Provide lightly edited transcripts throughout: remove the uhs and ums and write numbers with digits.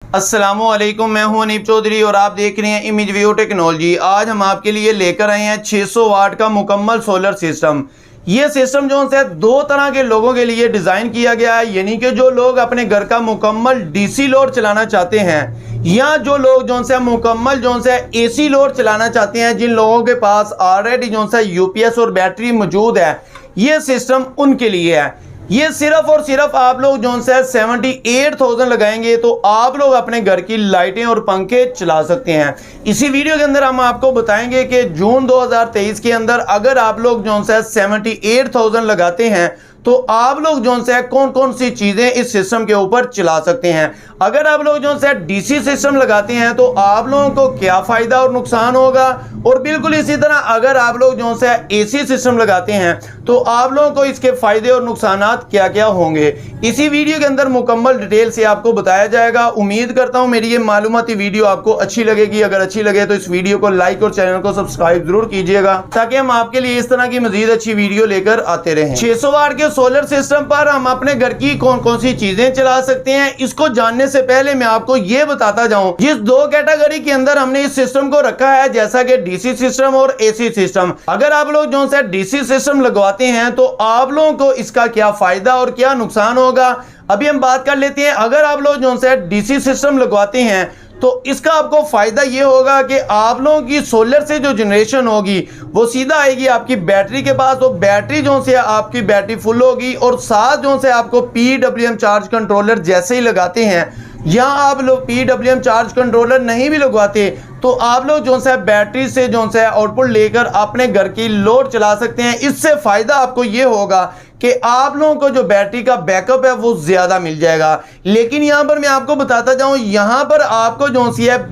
अस्सलामुअलैकुम, मैं हूं अनीब चौधरी और आप देख रहे हैं इमेज व्यू टेक्नोलॉजी। आज हम आपके लिए लेकर आए हैं 600 वाट का मुकम्मल सोलर सिस्टम। ये सिस्टम जो है दो तरह के लोगों के लिए डिज़ाइन किया गया है, यानी कि जो लोग अपने घर का मुकम्मल डीसी लोड चलाना चाहते हैं या जो लोग जो है मुकम्मल जो है एसी लोड चलाना चाहते हैं, जिन लोगों के पास ऑलरेडी जो है यूपीएस और बैटरी मौजूद है, ये सिस्टम उनके लिए है। ये सिर्फ और सिर्फ आप लोग जो है 78,000 लगाएंगे तो आप लोग अपने घर की लाइटें और पंखे चला सकते हैं। इसी वीडियो के अंदर हम आपको बताएंगे कि जून 2023 के अंदर अगर आप लोग जो है 78,000 लगाते हैं तो आप लोग जो है कौन कौन सी चीजें इस सिस्टम के ऊपर चला सकते हैं। अगर आप लोग जो है डीसी सिस्टम लगाते हैं तो आप लोगों को क्या फायदा और नुकसान होगा, और बिल्कुल इसी तरह अगर आप लोग जो है एसी सिस्टम लगाते हैं तो आप लोगों को इसके फायदे और नुकसानात क्या क्या होंगे, इसी वीडियो के अंदर मुकम्मल डिटेल से आपको बताया जाएगा। उम्मीद करता हूं मेरी ये मालूमाती वीडियो आपको अच्छी लगेगी। अगर अच्छी लगे तो इस वीडियो को लाइक और चैनल को सब्सक्राइब जरूर कीजिएगा ताकि हम आपके लिए इस तरह की मजीद अच्छी वीडियो लेकर आते रहें। 600 वाट के सोलर सिस्टम पर हम अपने घर की कौन कौन सी चीजें चला सकते हैं, इसको जानने से पहले मैं आपको यह बताता जाऊं जिस दो कैटेगरी के अंदर हमने इस सिस्टम को रखा है, जैसा कि डीसी सिस्टम और एसी सिस्टम। अगर आप लोग जो है डीसी सिस्टम लगवाते हैं तो आप लोगों को इसका क्या फायदा और क्या नुकसान होगा, अभी हम बात कर लेते हैं। अगर आप लोग जो है डीसी सिस्टम लगवाते हैं तो इसका आपको फायदा ये होगा कि आप लोगों की सोलर से जो जनरेशन होगी वो सीधा आएगी आपकी बैटरी के पास, तो बैटरी जो से आपकी बैटरी फुल होगी, और साथ जो से आपको पीडब्ल्यूएम चार्ज कंट्रोलर जैसे ही लगाते हैं, या आप लोग पीडब्ल्यूएम चार्ज कंट्रोलर नहीं भी लगवाते तो आप लोग जो है बैटरी से जो है आउटपुट लेकर अपने घर की लोड चला सकते हैं। इससे फायदा आपको ये होगा कि आप लोगों को जो बैटरी का बैकअप है वो ज्यादा मिल जाएगा। लेकिन यहां पर मैं आपको बताता जाऊं, यहां पर आपको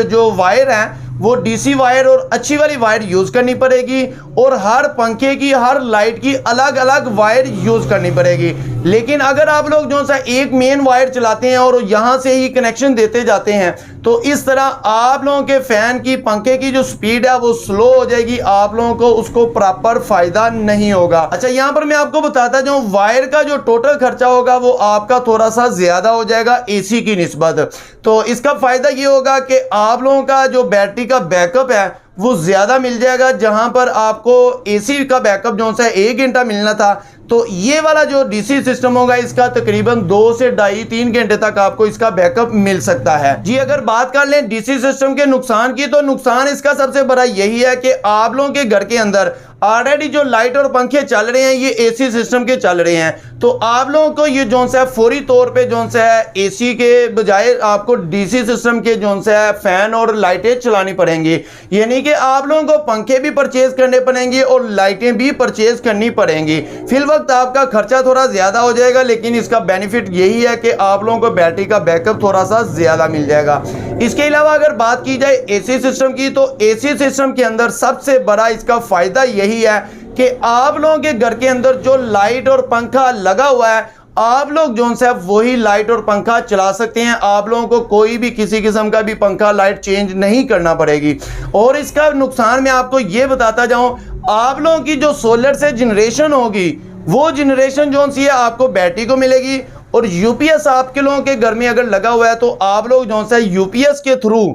जो वायर है वो डीसी वायर और अच्छी वाली वायर यूज करनी पड़ेगी, और हर पंखे की हर लाइट की अलग अलग वायर यूज करनी पड़ेगी। लेकिन अगर आप लोग जो है एक मेन वायर चलाते हैं और यहां से ही कनेक्शन देते जाते हैं तो इस तरह आप लोगों के फैन की पंखे की जो स्पीड है वो स्लो हो जाएगी, आप लोगों को उसको प्रॉपर फायदा नहीं होगा। अच्छा, यहां पर मैं आपको बताता जाऊं, वायर का जो टोटल खर्चा होगा वो आपका थोड़ा सा ज्यादा हो जाएगा एसी की निस्बत। तो इसका फायदा ये होगा कि आप लोगों का जो बैटरी का बैकअप है वो ज्यादा मिल जाएगा। जहां पर आपको एसी का बैकअप जो है 1 घंटा मिलना था, तो ये वाला जो डीसी सिस्टम होगा इसका तकरीबन 2 से 2.5-3 घंटे तक आपको इसका बैकअप मिल सकता है। जी, अगर बात कर लें डीसी सिस्टम के नुकसान की, तो नुकसान इसका सबसे बड़ा यही है कि आप लोगों के घर के अंदर ऑलरेडी जो लाइट और पंखे चल रहे हैं ये एसी सिस्टम के चल रहे हैं, तो आप लोगों को ये जो है फौरी तौर पे जो है एसी के बजाय आपको डीसी सिस्टम के जो है फैन और लाइटें चलानी पड़ेंगी। यानी कि आप लोगों को पंखे भी परचेज करने पड़ेंगे और लाइटें भी परचेज करनी पड़ेंगी। फिल वक्त आपका खर्चा थोड़ा ज्यादा हो जाएगा, लेकिन इसका बेनिफिट यही है कि आप लोगों को बैटरी का बैकअप थोड़ा सा ज्यादा मिल जाएगा। इसके अलावा अगर बात की जाए एसी सिस्टम की, तो एसी सिस्टम के अंदर सबसे बड़ा इसका फायदा यही है कि आप लोगों के घर के अंदर जो लाइट और पंखा लगा हुआ है, आप लोग जो है वही लाइट और पंखा चला सकते हैं। आप लोगों को कोई भी किसी किस्म का भी पंखा लाइट चेंज नहीं करना पड़ेगी। और इसका नुकसान मैं आपको ये बताता जाऊं, आप लोगों की जो सोलर से जनरेशन होगी वो जनरेशन जो सी है आपको बैटरी को मिलेगी, और यूपीएस आपके लोगों के घर में अगर लगा हुआ है तो आप लोग जो है यूपीएस के थ्रू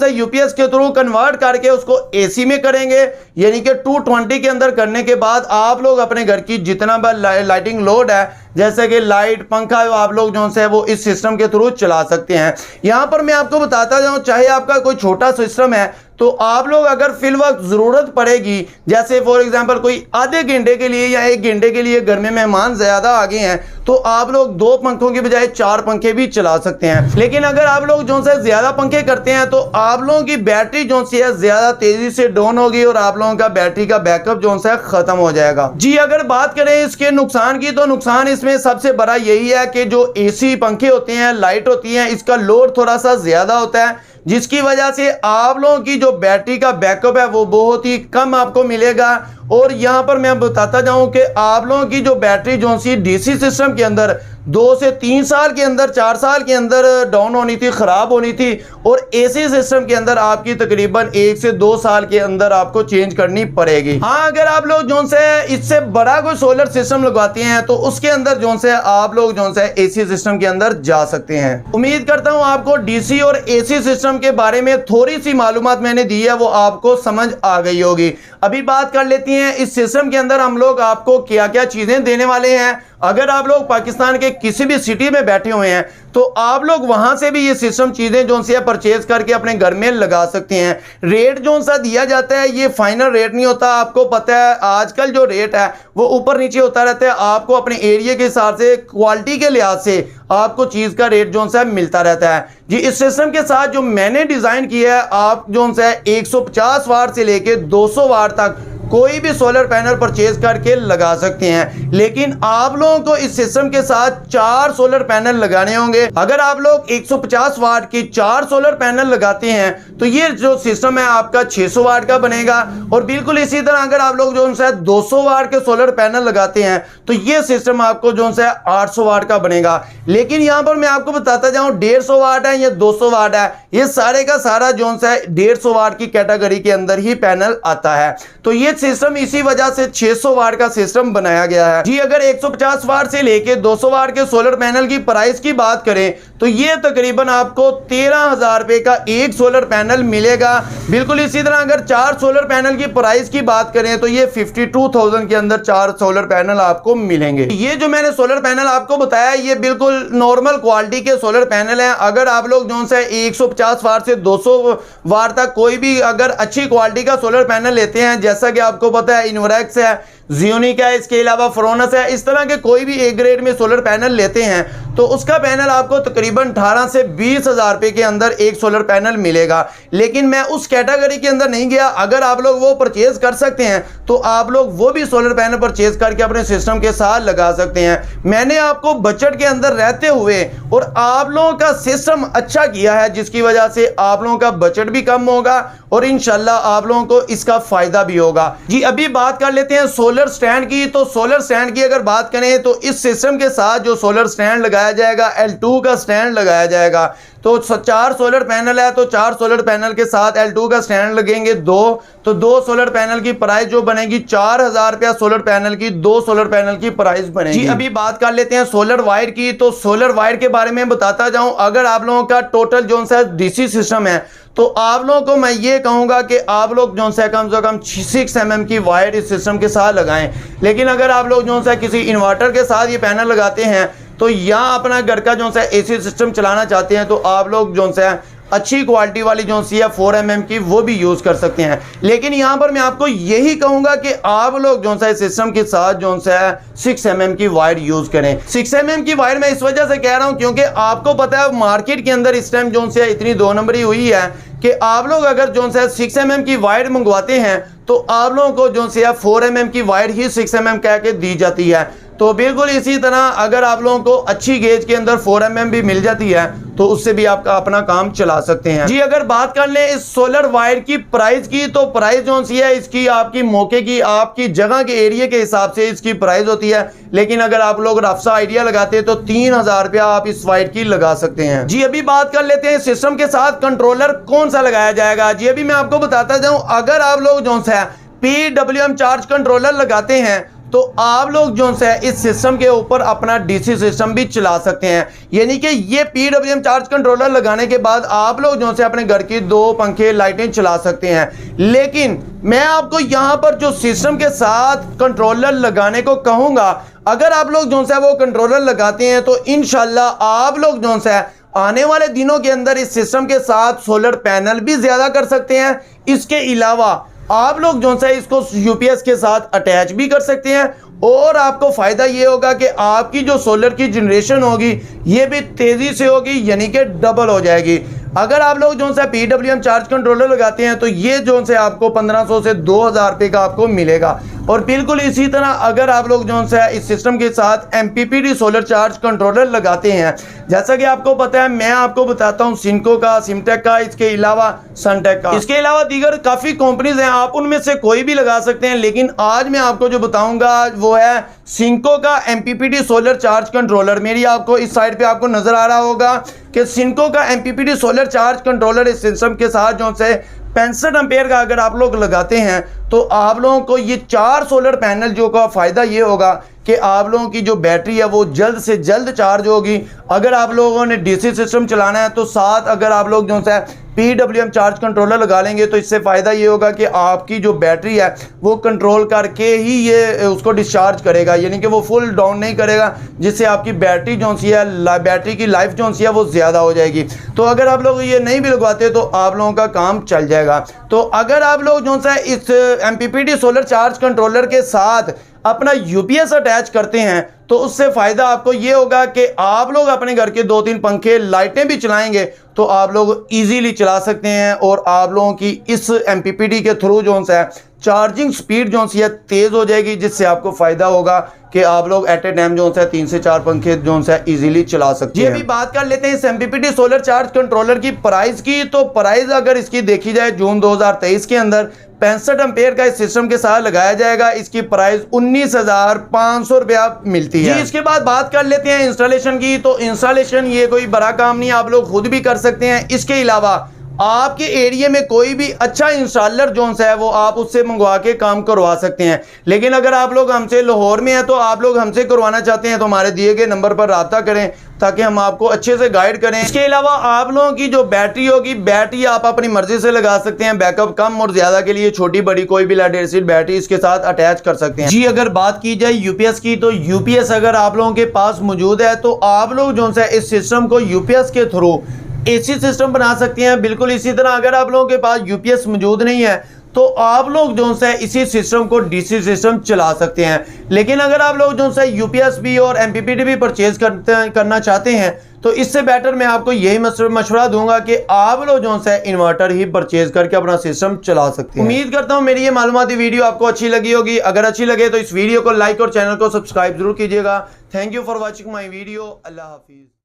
यूपीएस के थ्रू कन्वर्ट करके उसको एसी में करेंगे। यानी कि 220 के अंदर करने के बाद आप लोग अपने घर की जितना भी लाइटिंग लोड है, जैसे कि लाइट पंखा, आप लोग जो है वो इस सिस्टम के थ्रू चला सकते हैं। यहां पर मैं आपको बताता जाऊं, चाहे आपका कोई छोटा सिस्टम है तो आप लोग अगर फिल वक्त जरूरत पड़ेगी, जैसे फॉर एग्जांपल कोई आधे घंटे के लिए या 1 घंटे के लिए घर में मेहमान ज्यादा आ गए हैं, तो आप लोग 2 पंखों के बजाय 4 पंखे भी चला सकते हैं। लेकिन अगर आप लोग जो है ज्यादा पंखे करते हैं तो आप लोगों की बैटरी जो है ज्यादा तेजी से डाउन होगी और आप लोगों का बैटरी का बैकअप जो है खत्म हो जाएगा। जी, अगर बात करें इसके नुकसान की, तो नुकसान इसमें सबसे बड़ा यही है कि जो एसी पंखे होते हैं, लाइट होती है, इसका लोड थोड़ा सा ज्यादा होता है, जिसकी वजह से आप लोगों की जो बैटरी का बैकअप है वो बहुत ही कम आपको मिलेगा। और यहां पर मैं बताता जाऊं कि आप लोगों की जो बैटरी जो सी डीसी सिस्टम के अंदर 2 से 3 साल के अंदर, 4 साल के अंदर डाउन होनी थी, ख़राब होनी थी, और एसी सिस्टम के अंदर आपकी तकरीबन 1 से 2 साल के अंदर आपको चेंज करनी पड़ेगी। हाँ, अगर आप लोग जो से इससे बड़ा कोई सोलर सिस्टम लगवाते हैं तो उसके अंदर जो से आप लोग जो से एसी सिस्टम के अंदर जा सकते हैं। उम्मीद करता हूँ आपको डीसी और एसी सिस्टम के बारे में थोड़ी सी मालूमात मैंने दी है वो आपको समझ आ गई होगी। अभी बात कर लेती हैं इस सिस्टम के अंदर हम लोग आपको क्या क्या चीजें देने वाले हैं। अगर आप लोग पाकिस्तान के किसी भी सिटी में बैठे हुए हैं तो आप लोग वहां से भी ये सिस्टम चीजें जो सी परचेज करके अपने घर में लगा सकते हैं। रेट जो सा दिया जाता है ये फाइनल रेट नहीं होता, आपको पता है आजकल जो रेट है वो ऊपर नीचे होता रहता है। आपको अपने एरिया के हिसाब से, क्वालिटी के लिहाज से आपको चीज का रेट जो सा मिलता रहता है। जी, इस सिस्टम के साथ जो मैंने डिजाइन किया है, आप जो सा 150 वाट से लेके 200 वाट तक कोई भी सोलर पैनल परचेज करके लगा सकते हैं। लेकिन आप लोगों को इस सिस्टम के साथ 4 सोलर पैनल लगाने होंगे। अगर आप लोग 150 वाट की 4 सोलर पैनल लगाते हैं तो ये जो सिस्टम है आपका 600 वाट का बनेगा। और बिल्कुल इसी तरह अगर आप लोग जो है 200 वाट के सोलर पैनल लगाते हैं तो ये सिस्टम आपको जो है 800 वाट का बनेगा। लेकिन यहां पर मैं आपको बताता जाऊं 150 वाट है या 200 वाट है, ये सारे का सारा जो है 150 वाट की कैटेगरी के अंदर ही पैनल आता है। तो ये सिस्टम इसी वजह से 600 वाट का सिस्टम बनाया गया है। जी, अगर 150 वाट से लेके 200 वाट के सोलर पैनल की प्राइस की बात करें तो ये तकरीबन आपको 13,000 रुपए का एक सोलर पैनल मिलेगा। बिल्कुल इसी तरह अगर 4 सोलर पैनल की प्राइस की बात करें तो ये 52,000 के अंदर 4 सोलर पैनल आपको मिलेंगे। ये जो मैंने सोलर पैनल आपको बताया ये बिल्कुल नॉर्मल क्वालिटी के सोलर पैनल हैं। अगर आप लोग जो है 150 वाट से 200 वाट तक कोई भी अगर अच्छी क्वालिटी का सोलर पैनल लेते हैं, जैसा कि आपको पता है इनवरेक्स है, ज़ियोनिक है, इसके अलावा फ्रोनस है, इस तरह के कोई भी एक ग्रेड में सोलर पैनल लेते हैं तो उसका पैनल आपको तकरीबन 18 से 20,000 रुपए के अंदर एक सोलर पैनल मिलेगा। लेकिन मैं उस कैटेगरी के अंदर नहीं गया। अगर आप लोग वो परचेज कर सकते हैं तो आप लोग वो भी सोलर पैनल परचेज करके अपने सिस्टम के साथ लगा सकते हैं। मैंने आपको बजट के अंदर रहते हुए और आप लोगों का सिस्टम अच्छा किया है, जिसकी वजह से आप लोगों का बजट भी कम होगा और इंशाल्लाह आप लोगों को इसका फायदा भी होगा। जी, अभी बात कर लेते हैं सोलर स्टैंड की। तो सोलर स्टैंड की अगर बात करें तो इस सिस्टम के साथ जो सोलर स्टैंड लगाया जाएगा, L2 का स्टैंड लगाया जाएगा। तो 4 सोलर पैनल है तो 4 सोलर पैनल के साथ L2 का स्टैंड लगेंगे 2, तो 2 सोलर पैनल की प्राइस जो बनेगी 4,000 रुपया सोलर पैनल की, 2 सोलर पैनल की प्राइस बनेगी। जी, अभी बात कर लेते हैं सोलर वायर की। तो सोलर वायर के बारे में बताता जाऊं, अगर आप लोगों का टोटल जो सा डीसी सिस्टम है तो आप लोगों को मैं ये कहूंगा कि आप लोग जो है कम से कम 6 mm की वायर इस सिस्टम के साथ लगाएं। लेकिन अगर आप लोग जो है किसी इन्वर्टर के साथ ये पैनल लगाते हैं तो यहाँ अपना घर का जो है एसी सिस्टम चलाना चाहते हैं तो आप लोग जो है अच्छी क्वालिटी वाली जो सी है 4 mm की वो भी यूज कर सकते हैं। लेकिन यहाँ पर मैं आपको यही कहूंगा कि आप लोग जो है सिस्टम के साथ जो है 6 mm की वायर यूज करें। 6 mm की वायर मैं इस वजह से कह रहा हूँ क्योंकि आपको पता है मार्केट के अंदर इस टाइम जो है इतनी 2 नंबरी हुई है कि आप लोग अगर जो है 6 mm की वायर मंगवाते हैं तो आप लोगों को जो है 4 mm की वायर ही 6 mm कह के दी जाती है। तो बिल्कुल इसी तरह अगर आप लोगों को अच्छी गेज के अंदर 4 mm भी मिल जाती है तो उससे भी आपका अपना काम चला सकते हैं। जी, अगर बात कर ले इस सोलर वायर की प्राइस की तो प्राइस जो सी है इसकी आपकी मौके की, आपकी जगह के एरिया के हिसाब से इसकी प्राइस होती है। लेकिन अगर आप लोग रफ्सा आइडिया लगाते हैं तो 3,000 रुपया आप इस वायर की लगा सकते हैं। जी, अभी बात कर लेते हैं सिस्टम के साथ कंट्रोलर कौन सा लगाया जाएगा। जी, अभी मैं आपको बताता जाऊं, अगर आप लोग जो है PWM चार्ज कंट्रोलर लगाते हैं तो आप लोग जो है इस सिस्टम के ऊपर अपना डीसी सिस्टम भी चला सकते हैं। यानी कि ये PWM चार्ज कंट्रोलर लगाने के बाद आप लोग जो है अपने घर की 2 पंखे लाइटें चला सकते हैं। लेकिन मैं आपको यहाँ पर जो सिस्टम के साथ कंट्रोलर लगाने को कहूँगा, अगर आप लोग जो है वो कंट्रोलर लगाते हैं तो इंशाल्लाह आप लोग जो है आने वाले दिनों के अंदर इस सिस्टम के साथ सोलर पैनल भी ज्यादा कर सकते हैं। इसके अलावा आप लोग जो है इसको यूपीएस के साथ अटैच भी कर सकते हैं और आपको फायदा ये होगा कि आपकी जो सोलर की जनरेशन होगी ये भी तेजी से होगी, यानी कि डबल हो जाएगी। अगर आप लोग जो है PWM चार्ज कंट्रोलर लगाते हैं तो ये जो है आपको 1500 से 2,000 रुपये का आपको मिलेगा। और बिल्कुल इसी तरह अगर आप लोग जो है इस सिस्टम के साथ MPPT सोलर चार्ज कंट्रोलर लगाते हैं, जैसा कि आपको पता है मैं आपको बताता हूं सिनको का, सिमटेक का, इसके अलावा सनटेक का, इसके अलावा दीगर काफ़ी कंपनीज हैं, आप उनमें से कोई भी लगा सकते हैं। लेकिन आज मैं आपको जो बताऊंगा वो है सिनको का MPPT सोलर चार्ज कंट्रोलर। मेरी आपको इस साइड पे आपको नजर आ रहा होगा कि सिनको का MPPT सोलर चार्ज कंट्रोलर इस सिस्टम के साथ जो से 65 एम्पेयर का अगर आप लोग लगाते हैं तो आप लोगों को ये 4 सोलर पैनल जो का फ़ायदा ये होगा कि आप लोगों की जो बैटरी है वो जल्द से जल्द चार्ज होगी। अगर आप लोगों ने DC सिस्टम चलाना है तो साथ अगर आप लोग जो है PWM चार्ज कंट्रोलर लगा लेंगे तो इससे फ़ायदा ये होगा कि आपकी जो बैटरी है वो कंट्रोल करके ही ये उसको डिस्चार्ज करेगा, यानी कि वो फुल डाउन नहीं करेगा, जिससे आपकी बैटरी जो सी है बैटरी की लाइफ जो सी है वो ज़्यादा हो जाएगी। तो अगर आप लोग ये नहीं भी लगवाते तो आप लोगों का काम चल जाएगा। तो अगर आप लोग जो है इस MPPT सोलर चार्ज कंट्रोलर के साथ अपना UPS अटैच करते हैं तो उससे फ़ायदा आपको ये होगा कि आप लोग अपने घर के 2-3 पंखे लाइटें भी चलाएंगे तो आप लोग इजीली चला सकते हैं और आप लोगों की इस MPPT के थ्रू जो है चार्जिंग स्पीड जो सी है तेज़ हो जाएगी, जिससे आपको फ़ायदा होगा कि आप लोग एट ए टाइम जो है 3 से 4 पंखे जो है इजीली चला सकते हैं। अभी बात कर लेते हैं इस MPPT सोलर चार्ज कंट्रोलर की प्राइस की। तो प्राइस अगर इसकी देखी जाए जून 2023 के अंदर 65 एम्पेयर का इस सिस्टम के साथ लगाया जाएगा, इसकी प्राइस 19,500 रुपया मिलती है। इसके बाद बात कर लेते हैं इंस्टॉलेशन की। तो इंस्टॉलेशन ये कोई बड़ा काम नहीं, आप लोग खुद भी कर सकते हैं। इसके अलावा आपके एरिया में कोई भी अच्छा इंस्टॉलर जो है वो आप उससे मंगवा के काम करवा सकते हैं। लेकिन अगर आप लोग हमसे लाहौर में हैं तो आप लोग हमसे करवाना चाहते हैं तो हमारे दिए गए नंबर पर रब्ता करें ताकि हम आपको अच्छे से गाइड करें। इसके अलावा आप लोगों की जो बैटरी होगी, बैटरी आप अपनी मर्जी से लगा सकते हैं, बैकअप कम और ज्यादा के लिए छोटी बड़ी कोई भी लेड एसिड बैटरी इसके साथ अटैच कर सकते हैं। जी अगर बात की जाए UPS की तो UPS अगर आप लोगों के पास मौजूद है तो आप लोग जो है इस सिस्टम को UPS के थ्रू AC सिस्टम बना सकते हैं। बिल्कुल इसी तरह अगर आप लोगों के पास UPS मौजूद नहीं है तो आप लोग जो है इसी सिस्टम को DC सिस्टम चला सकते हैं। लेकिन अगर आप लोग जो है UPS भी और MPPT भी परचेज करना चाहते हैं तो इससे बेटर मैं आपको यही मशवरा दूंगा कि आप लोग जो है इन्वर्टर ही परचेज करके अपना सिस्टम चला सकते हैं। उम्मीद करता हूं मेरी ये मालूमाती वीडियो आपको अच्छी लगी होगी। अगर अच्छी लगे तो इस वीडियो को लाइक और चैनल को सब्सक्राइब जरूर कीजिएगा। Thank you for watching my video. Allah Hafiz.